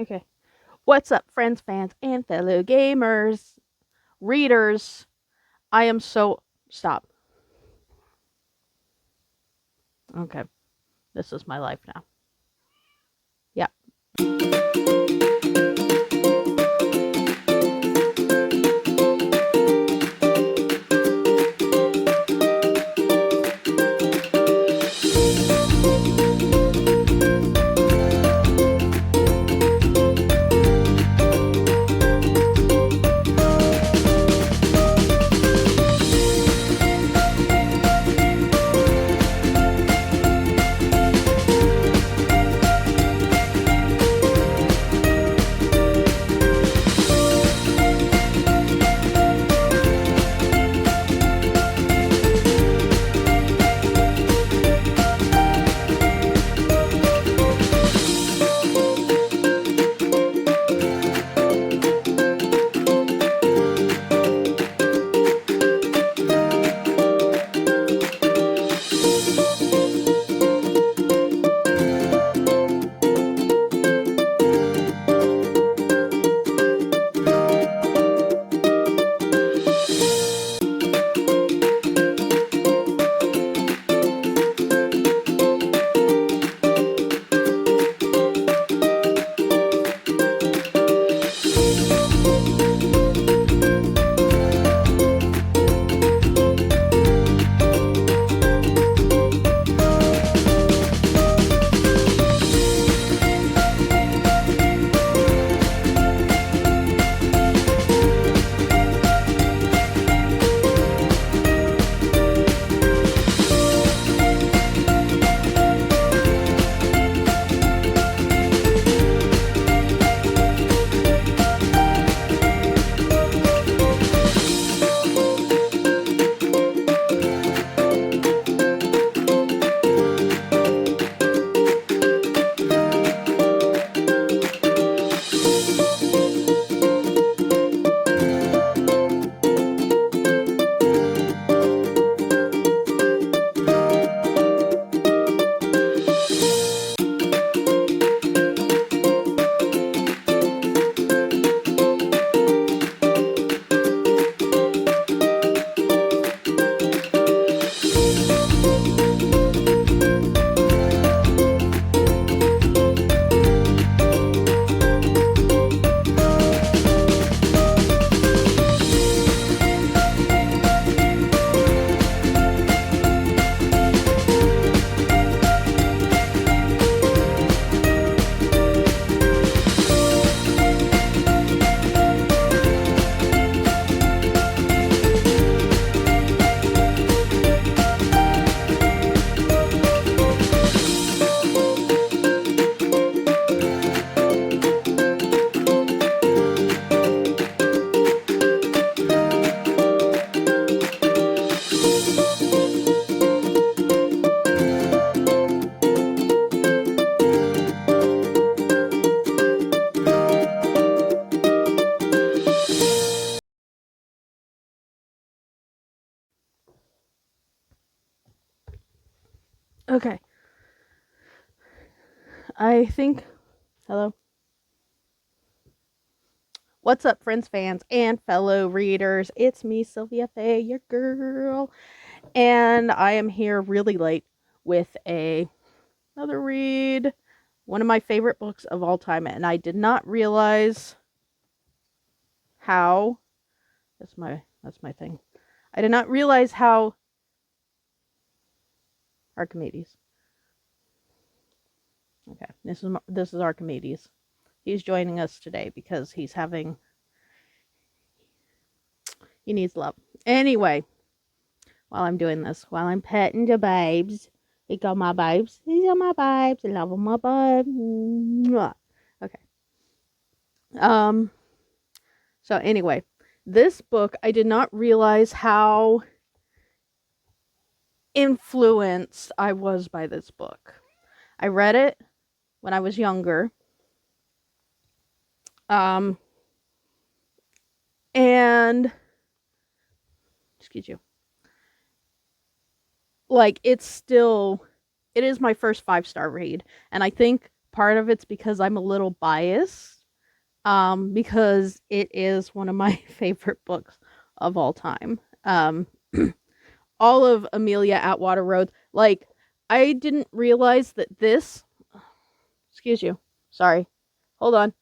Okay. What's up, friends, fans, and fellow gamers, readers? I am so. Stop. Okay. This is my life now. Yeah. Okay. I think. Hello. What's up, friends, fans, and fellow readers? It's me, Sylvia Faye, your girl, and I am here really late with another read. One of my favorite books of all time, and I did not realize how. That's my thing. I did not realize how. Archimedes. Okay, this is Archimedes. He's joining us today because he needs love. Anyway, while I'm doing this, while I'm petting the babes, he got my babes. These are my babes. I love my babes. Okay. So anyway, this book, I did not realize how influenced I was by this book. I read it when I was younger. And excuse you. Like, it is my first 5-star read, and I think part of it's because I'm a little biased, because it is one of my favorite books of all time. All of Amelia Atwater-Rhodes. Like, I didn't realize that this. Excuse you. Sorry. Hold on.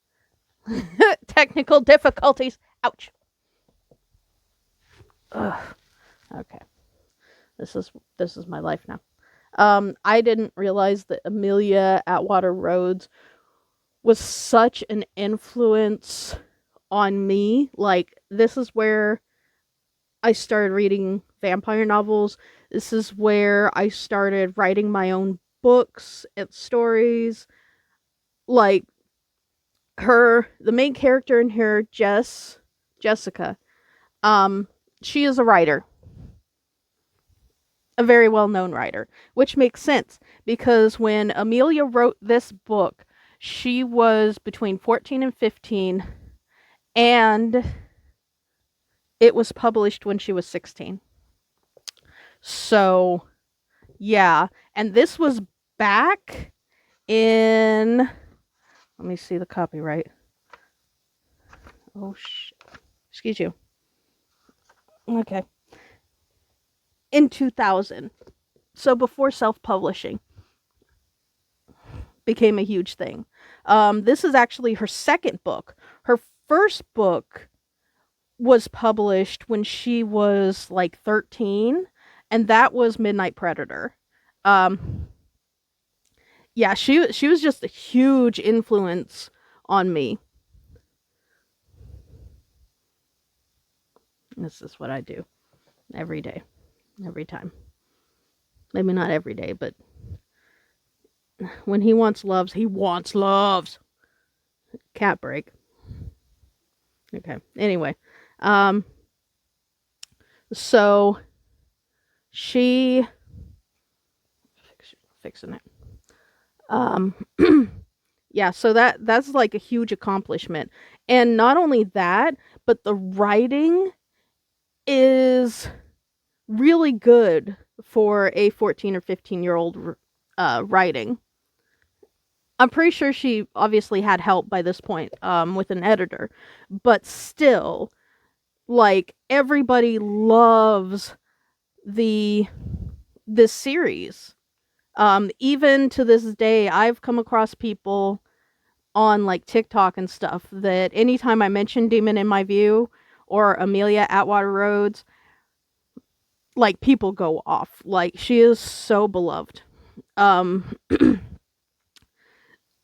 Technical difficulties. Ouch. Ugh. Okay. This is my life now. I didn't realize that Amelia Atwater-Rhodes was such an influence on me. Like, this is where I started reading vampire novels. This is where I started writing my own books and stories. Like, the main character in here, Jessica, she is a writer. A very well-known writer, which makes sense because when Amelia wrote this book, she was between 14 and 15, and it was published when she was 16. So, yeah. And this was back in... Let me see the copyright. Oh, excuse you. Okay. In 2000. So before self-publishing became a huge thing. This is actually her second book. Her first book was published when she was like 13, and that was Midnight Predator. Yeah, she was just a huge influence on me. This is what I do every day, every time. Maybe not every day, but when he wants loves, he wants loves. Cat break. Okay. Anyway, so she fixing it. Yeah, so that's like a huge accomplishment. And not only that, but the writing is really good for a 14 or 15-year-old writing. I'm pretty sure she obviously had help by this point with an editor, but still, like, everybody loves this series. Even to this day, I've come across people on like TikTok and stuff that anytime I mention Demon in My View or Amelia Atwater-Rhodes, like, people go off. Like, she is so beloved.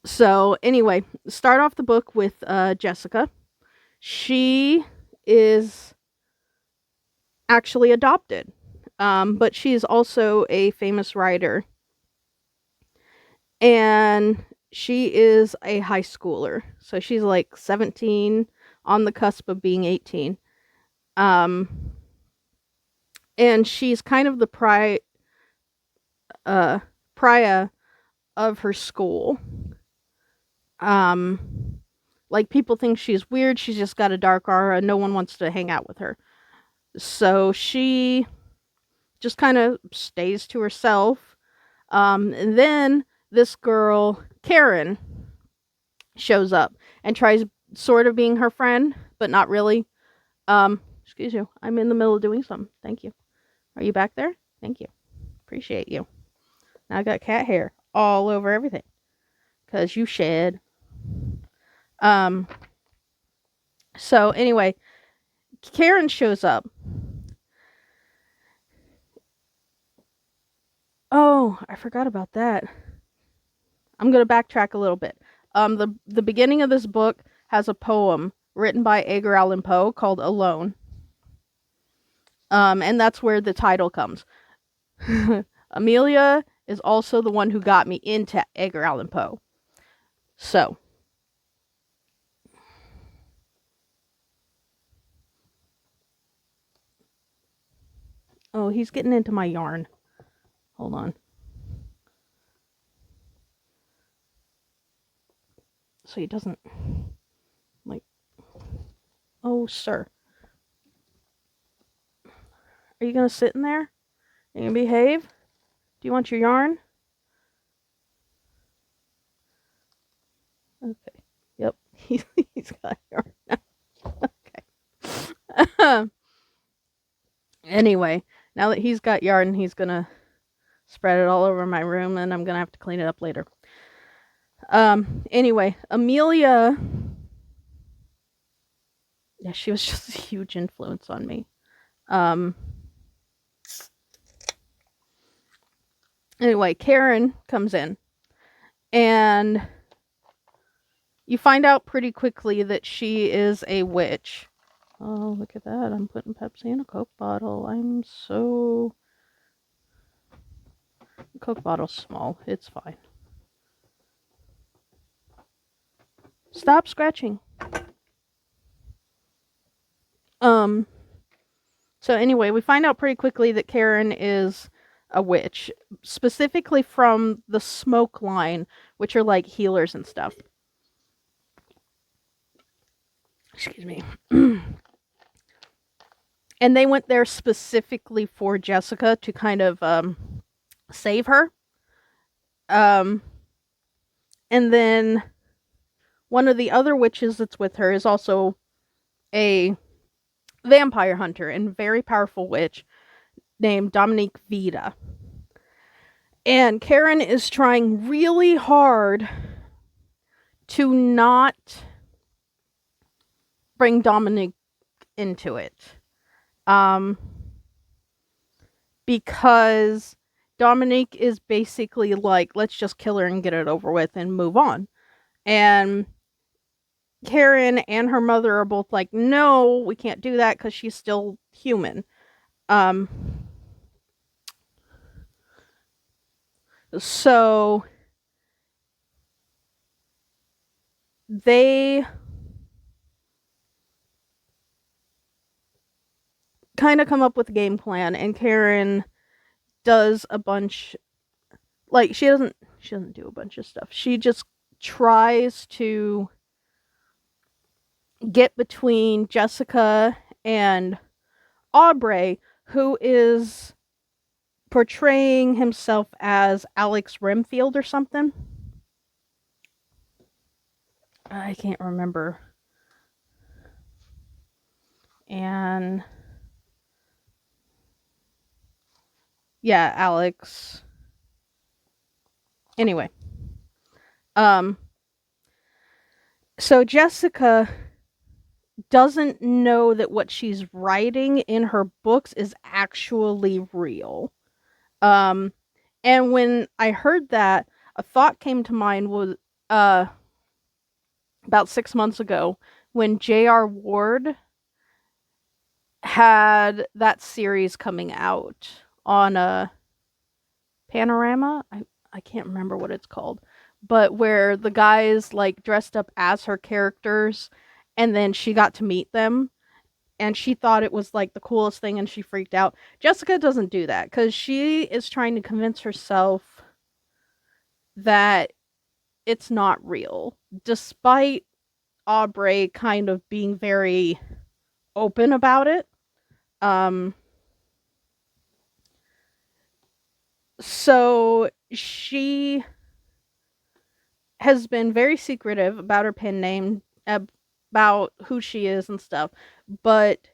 So anyway, start off the book with Jessica. She is actually adopted, but she is also a famous writer. And she is a high schooler. So she's like 17, on the cusp of being 18. And she's kind of the pariah of her school. Like, people think she's weird. She's just got a dark aura. No one wants to hang out with her. So she just kind of stays to herself. And then this girl, Karen, shows up and tries sort of being her friend, but not really. Excuse you. I'm in the middle of doing something. Thank you. Are you back there? Thank you. Appreciate you. Now I got cat hair all over everything. 'Cause you shed. So anyway, Karen shows up. Oh, I forgot about that. I'm going to backtrack a little bit. The beginning of this book has a poem written by Edgar Allan Poe called Alone. And that's where the title comes. Amelia is also the one who got me into Edgar Allan Poe. So, oh, he's getting into my yarn. Hold on. So he doesn't, like, oh, sir. Are you going to sit in there? Are you going to behave? Do you want your yarn? Okay. Yep. He's got yarn now. Okay. Anyway, now that he's got yarn, he's gonna spread it all over my room, and I'm gonna have to clean it up later. Anyway, Amelia, yeah, she was just a huge influence on me. Anyway, Karen comes in, and you find out pretty quickly that she is a witch. Oh, look at that. I'm putting Pepsi in a Coke bottle. I'm so... The Coke bottle's small. It's fine. Stop scratching. So anyway, we find out pretty quickly that Karen is a witch, specifically from the smoke line, which are like healers and stuff. Excuse me. And they went there specifically for Jessica to kind of save her. And then one of the other witches that's with her is also a vampire hunter and very powerful witch named Dominique Vida. And Karen is trying really hard to not bring Dominique into it. Because Dominique is basically like, let's just kill her and get it over with and move on. And Karen and her mother are both like, no, we can't do that because she's still human. So they kind of come up with a game plan, and Karen does a bunch, like, she doesn't do a bunch of stuff. She just tries to get between Jessica and Aubrey, who is portraying himself as Alex Remfield or something. I can't remember. And yeah, Alex. Anyway. So Jessica doesn't know that what she's writing in her books is actually real. And when I heard that, a thought came to mind was about 6 months ago when J.R. Ward had that series coming out on a Panorama. I can't remember what it's called, but where the guys like dressed up as her characters, and then she got to meet them, and she thought it was like the coolest thing, and she freaked out. Jessica doesn't do that because she is trying to convince herself that it's not real, despite Aubrey kind of being very open about it. So she has been very secretive about her pen name, about who she is and stuff. But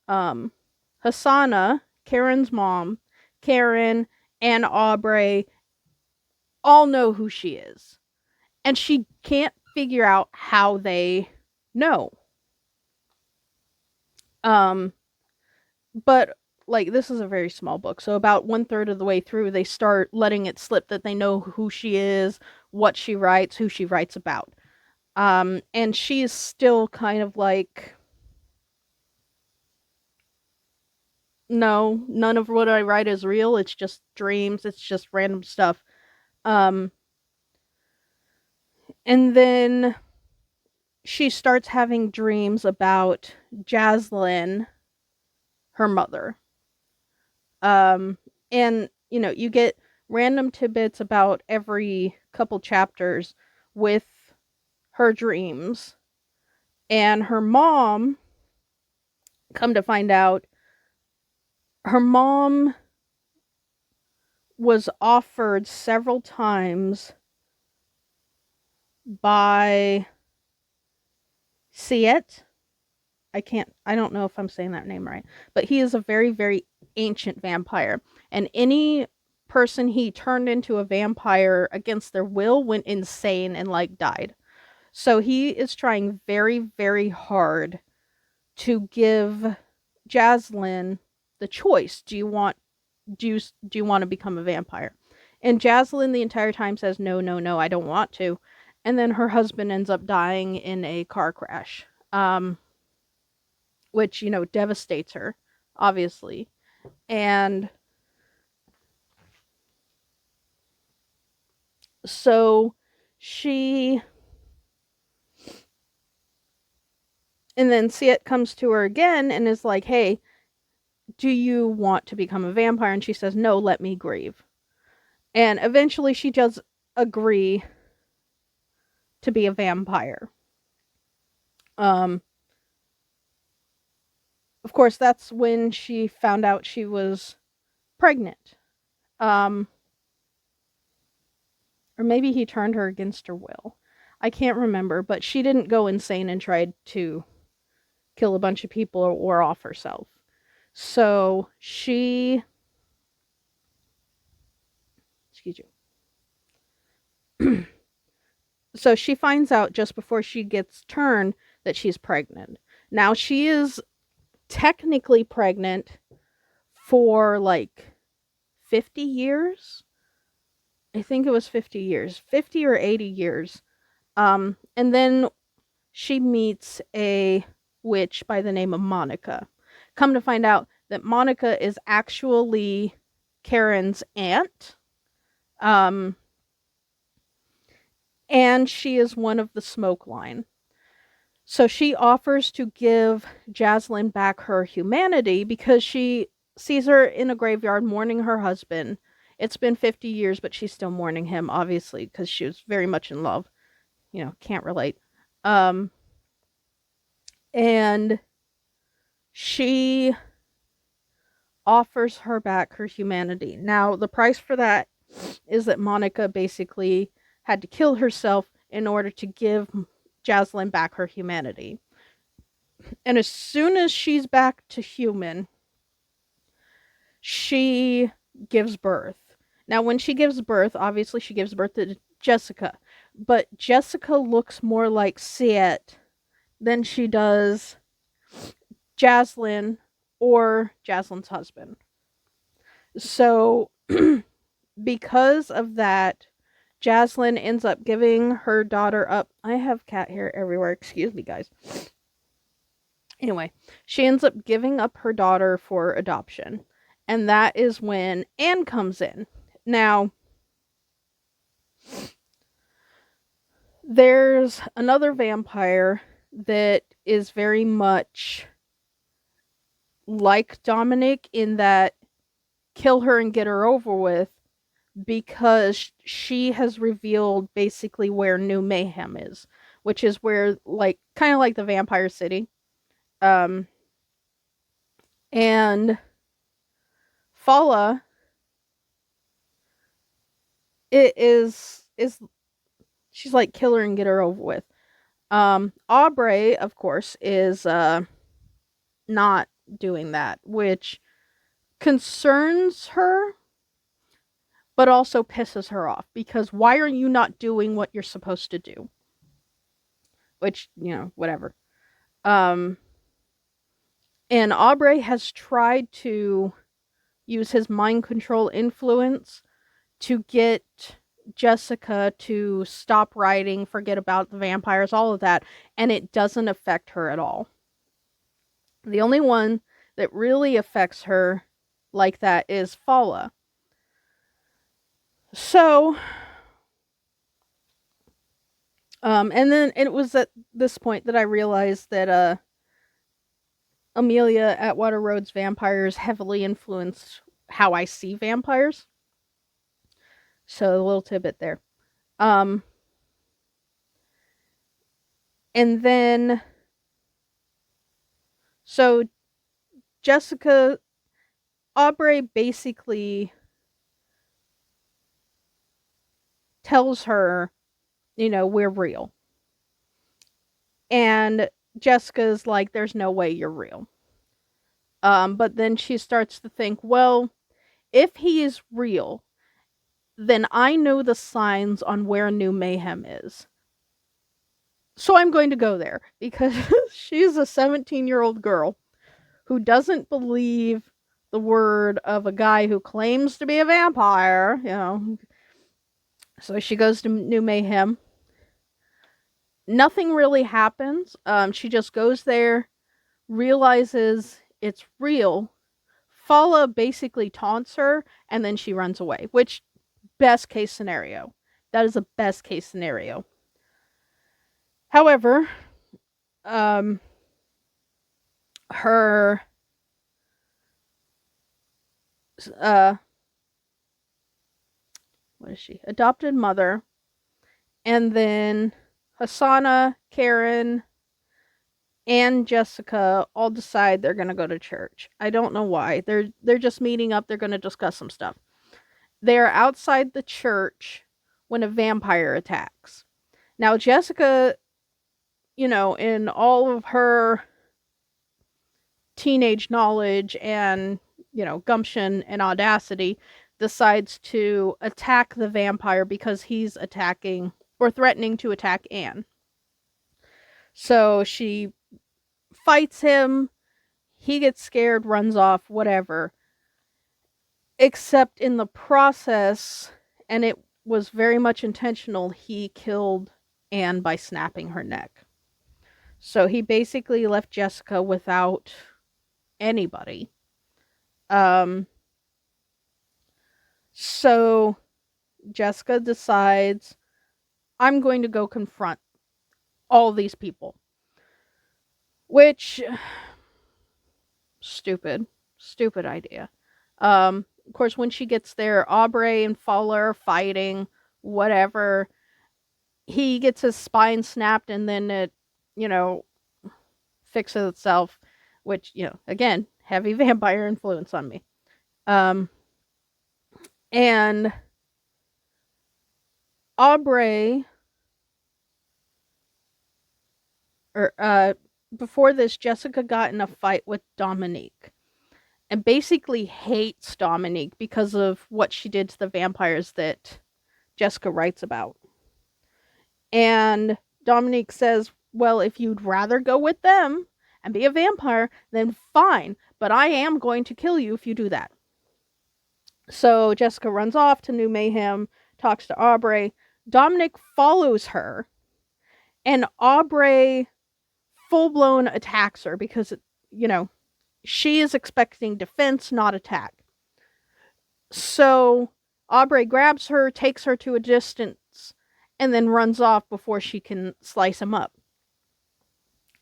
Hasana, Karen's mom, Karen, and Aubrey all know who she is. And she can't figure out how they know. But like, this is a very small book, so about 1/3 of the way through, they start letting it slip that they know who she is, what she writes, who she writes about. And she's still kind of like, no, none of what I write is real, it's just dreams, it's just random stuff. And then she starts having dreams about Jaslyn, her mother. And, you know, you get random tidbits about every couple chapters with her dreams. And her mom, come to find out, her mom was offered several times by Siet. I don't know if I'm saying that name right, but he is a very, very ancient vampire. And any person he turned into a vampire against their will went insane and like died. So he is trying very, very hard to give Jaslyn the choice. Do you want to become a vampire? And Jaslyn the entire time says no, no, no, I don't want to. And then her husband ends up dying in a car crash. Which, devastates her, obviously. And so she. And then Siet comes to her again and is like, hey, do you want to become a vampire? And she says, no, let me grieve. And eventually she does agree to be a vampire. Of course, that's when she found out she was pregnant. Or maybe he turned her against her will. I can't remember, but she didn't go insane and tried to kill a bunch of people or off herself. So she... Excuse you. So she finds out just before she gets turned that she's pregnant. Now she is technically pregnant for like 50 years. I think it was 50 years. 50 or 80 years. And then she meets a witch by the name of Monica. Come to find out that Monica is actually Karen's aunt. And she is one of the smoke line. So she offers to give Jaslyn back her humanity because she sees her in a graveyard mourning her husband. It's been 50 years, but she's still mourning him, obviously, because she was very much in love. Can't relate. And she offers her back her humanity. Now, the price for that is that Monica basically had to kill herself in order to give Jaslyn back her humanity. And as soon as she's back to human, she gives birth. Now, when she gives birth, obviously she gives birth to Jessica. But Jessica looks more like Siet than she does Jaslyn or Jaslyn's husband. So, because of that, Jaslyn ends up giving her daughter up. I have cat hair everywhere. Excuse me, guys. Anyway, she ends up giving up her daughter for adoption. And that is when Anne comes in. Now, there's another vampire that is very much like Dominic in that kill her and get her over with, because she has revealed basically where New Mayhem is, which is where, like, kind of like the Vampire City. And Fala, it is she's like kill her and get her over with. Aubrey, of course, is not doing that, which concerns her but also pisses her off, because why are you not doing what you're supposed to do? Which, whatever. And Aubrey has tried to use his mind control influence to get Jessica to stop writing, forget about the vampires, all of that, and it doesn't affect her at all. The only one that really affects her like that is Fala. So, and then it was at this point that I realized that Amelia Atwater-Rhodes vampires heavily influenced how I see vampires. So a little tidbit there. And then, so Aubrey basically tells her, we're real. And Jessica's like, there's no way you're real. But then she starts to think, well, if he is real, then I know the signs on where New Mayhem is. So I'm going to go there because she's a 17-year-old girl who doesn't believe the word of a guy who claims to be a vampire. So she goes to New Mayhem. Nothing really happens. She just goes there, realizes it's real. Fala basically taunts her, and then she runs away, which, best case scenario. That is a best case scenario. However, her what is she? Adopted mother, and then Hasana, Karen, and Jessica all decide they're gonna go to church. I don't know why. They're just meeting up. They're gonna discuss some stuff. They're outside the church when a vampire attacks. Now Jessica, in all of her teenage knowledge and, gumption and audacity, decides to attack the vampire because he's attacking or threatening to attack Anne. So she fights him. He gets scared, runs off, whatever. Except in the process, and it was very much intentional, he killed Anne by snapping her neck. So he basically left Jessica without anybody. So Jessica decides, I'm going to go confront all these people. Which, stupid idea. Of course, when she gets there, Aubrey and Fala are fighting, whatever. He gets his spine snapped and then it, fixes itself, which, again, heavy vampire influence on me. And Aubrey, before this, Jessica got in a fight with Dominique and basically hates Dominique because of what she did to the vampires that Jessica writes about. And Dominique says, well, if you'd rather go with them and be a vampire, then fine, but I am going to kill you if you do that. So Jessica runs off to New Mayhem, talks to Aubrey. Dominic follows her, and Aubrey full-blown attacks her because, she is expecting defense, not attack. So Aubrey grabs her, takes her to a distance, and then runs off before she can slice him up.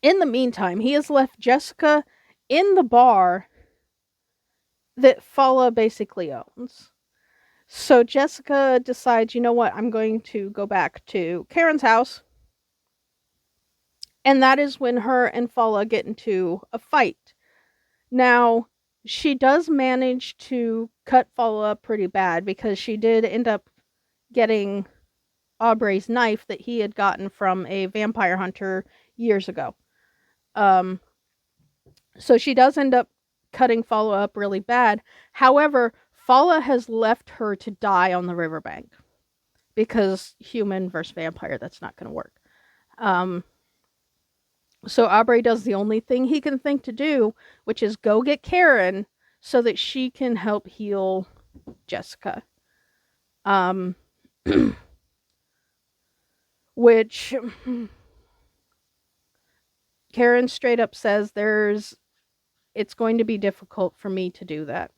In the meantime, he has left Jessica in the bar that Fala basically owns. So Jessica decides, you know what, I'm going to go back to Karen's house. And that is when her and Fala get into a fight. Now, she does manage to cut Fala up pretty bad because she did end up getting Aubrey's knife that he had gotten from a vampire hunter years ago. So she does end up cutting Fala up really bad. However, Fala has left her to die on the riverbank because human versus vampire, that's not going to work. So Aubrey does the only thing he can think to do, which is go get Karen so that she can help heal Jessica. Which Karen straight up says it's going to be difficult for me to do that.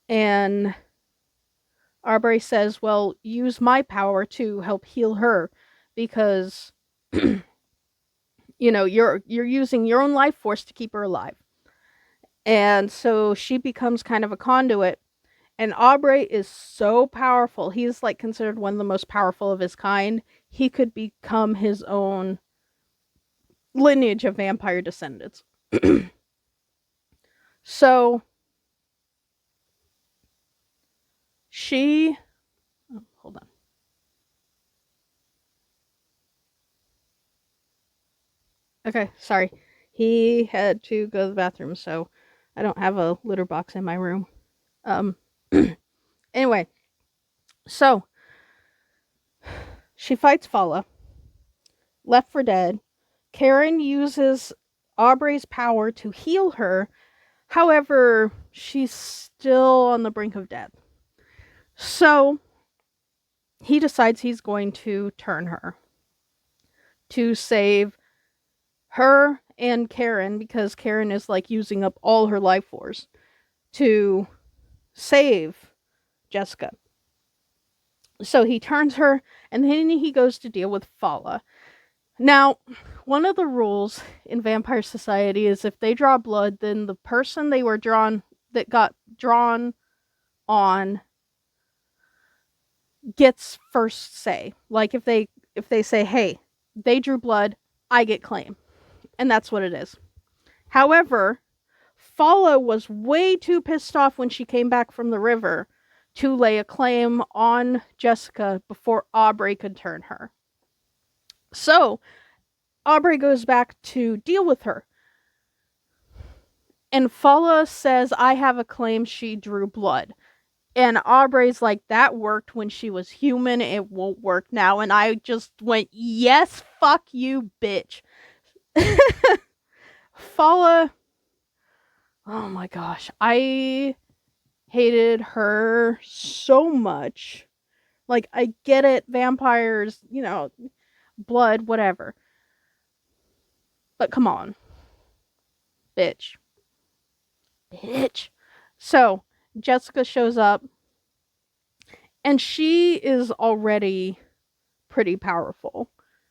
And Aubrey says, well, use my power to help heal her because, you're using your own life force to keep her alive. And so she becomes kind of a conduit. And Aubrey is so powerful. He's considered one of the most powerful of his kind. He could become his own lineage of vampire descendants. So hold on. Okay, sorry. He had to go to the bathroom, so I don't have a litter box in my room. Um, anyway, so she fights Fala, left for dead. Karen uses Aubrey's power to heal her. However, she's still on the brink of death. So he decides he's going to turn her to save her and Karen, because Karen is like using up all her life force to save Jessica. So he turns her, and then he goes to deal with Fala. Now, one of the rules in Vampire Society is if they draw blood, then the person that got drawn on gets first say. Like if they say, "Hey, they drew blood, I get claim." And that's what it is. However, Fala was way too pissed off when she came back from the river to lay a claim on Jessica before Aubrey could turn her. So, Aubrey goes back to deal with her. And Fala says, "I have a claim she drew blood." And Aubrey's like, "That worked when she was human, it won't work now." And I just went, yes, fuck you, bitch. Fala, oh my gosh, I hated her so much. Like, I get it, vampires, blood, whatever. But come on. Bitch. So, Jessica shows up, and she is already pretty powerful.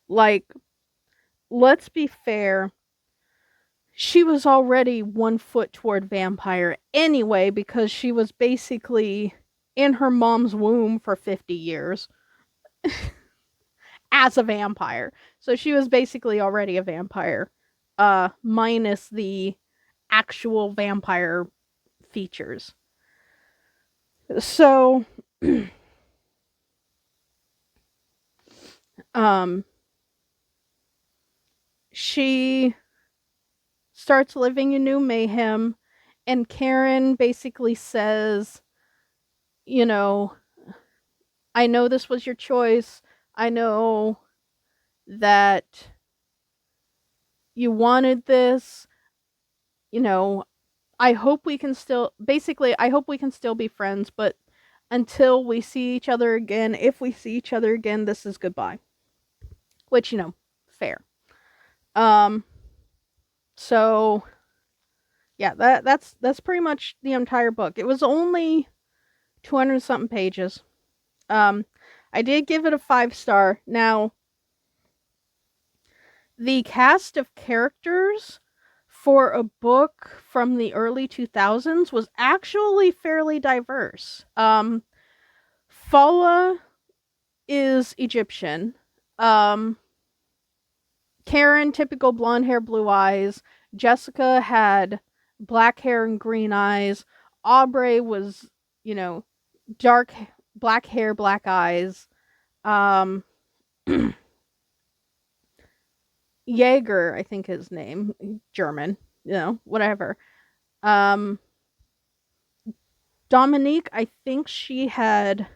Like, let's be fair, she was already 1 foot toward vampire anyway, because she was basically in her mom's womb for 50 years as a vampire. So she was basically already a vampire, minus the actual vampire features. So, she starts living in New Mayhem, and Karen basically says, "I know this was your choice. I know that you wanted this. I hope we can still be friends, but until we see each other again, if we see each other again, this is goodbye." Which, fair. So yeah, that's pretty much the entire book. It was only 200 something pages. I did give it a 5-star. Now, the cast of characters for a book from the early 2000s was actually fairly diverse. Fala is Egyptian. Karen, typical blonde hair, blue eyes. Jessica had black hair and green eyes. Aubrey was, dark black hair, black eyes. Jaeger, I think his name, German, whatever. Dominique, I think she had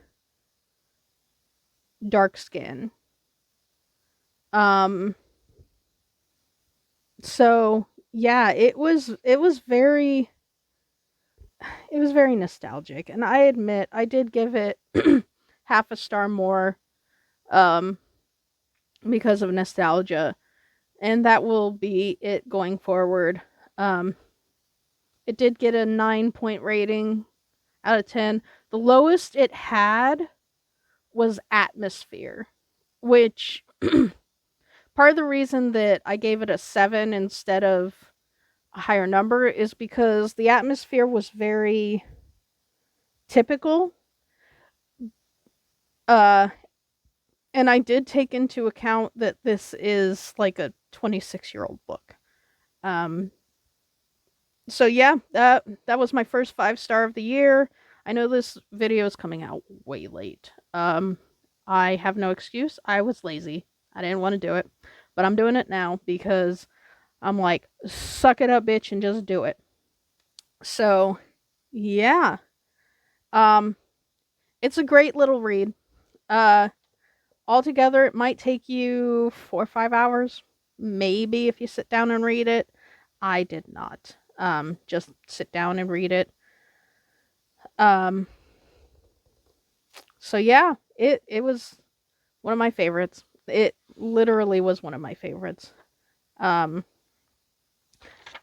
dark skin. So yeah, it was very nostalgic, and I admit I did give it half a star more because of nostalgia, and that will be it going forward. It did get a 9-point rating out of 10. The lowest it had was atmosphere, which part of the reason that I gave it a 7 instead of a higher number is because the atmosphere was very typical. And I did take into account that this is like a 26-year-old book. So yeah, that was my first 5-star of the year. I know this video is coming out way late. I have no excuse. I was lazy. I didn't want to do it, but I'm doing it now because I'm like, suck it up, bitch, and just do it. So, yeah. Um, it's a great little read. Uh, Altogether, it might take you 4 or 5 hours, maybe, if you sit down and read it. I did not. Just sit down and read it. Um, so yeah, it was one of my favorites. It literally was one of my favorites. Um,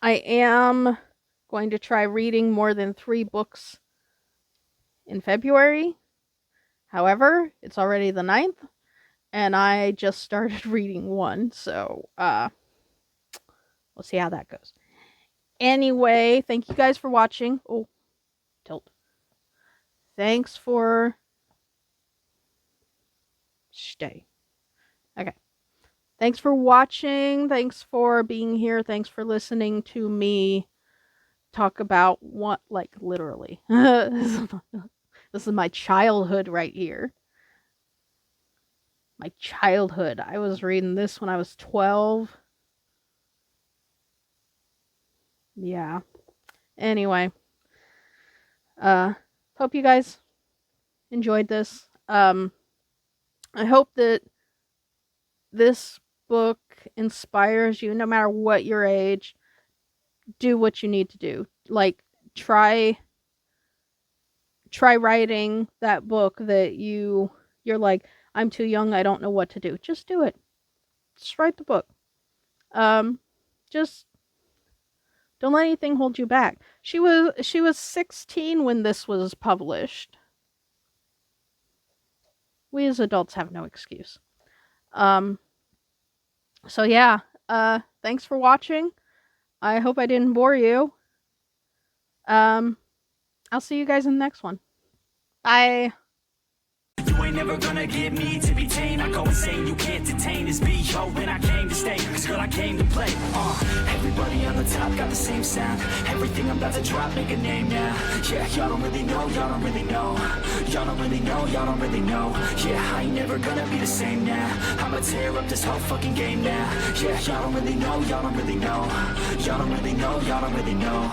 I am going to try reading more than 3 books in February. However, it's already the 9th, and I just started reading one, so we'll see how that goes. Anyway, thank you guys for watching. Oh, tilt. Thanks for... Stay. Okay. Thanks for watching. Thanks for being here. Thanks for listening to me talk about what, like, literally. This is my childhood right here. My childhood. I was reading this when I was 12. Yeah. Anyway. Hope you guys enjoyed this. I hope that this book inspires you, no matter what your age. Do what you need to do. Like, try writing that book that you're like, I'm too young, I don't know what to do. Just do it. Just write the book. Just don't let anything hold you back. She was 16 when this was published. We as adults have no excuse. So yeah, thanks for watching. I hope I didn't bore you. I'll see you guys in the next one. Bye. You ain't never gonna get me to be tame. I go insane, you can't detain this beat, yo, when I came to stay, cause girl, I came to play. Everybody on the top got the same sound. Everything I'm about to drop, make a name now. Yeah, y'all don't really know, y'all don't really know. Y'all don't really know, y'all don't really know. Yeah, I ain't never gonna be the same now. I'ma tear up this whole fucking game now. Yeah, y'all don't really know, y'all don't really know. Y'all don't really know, y'all don't really know.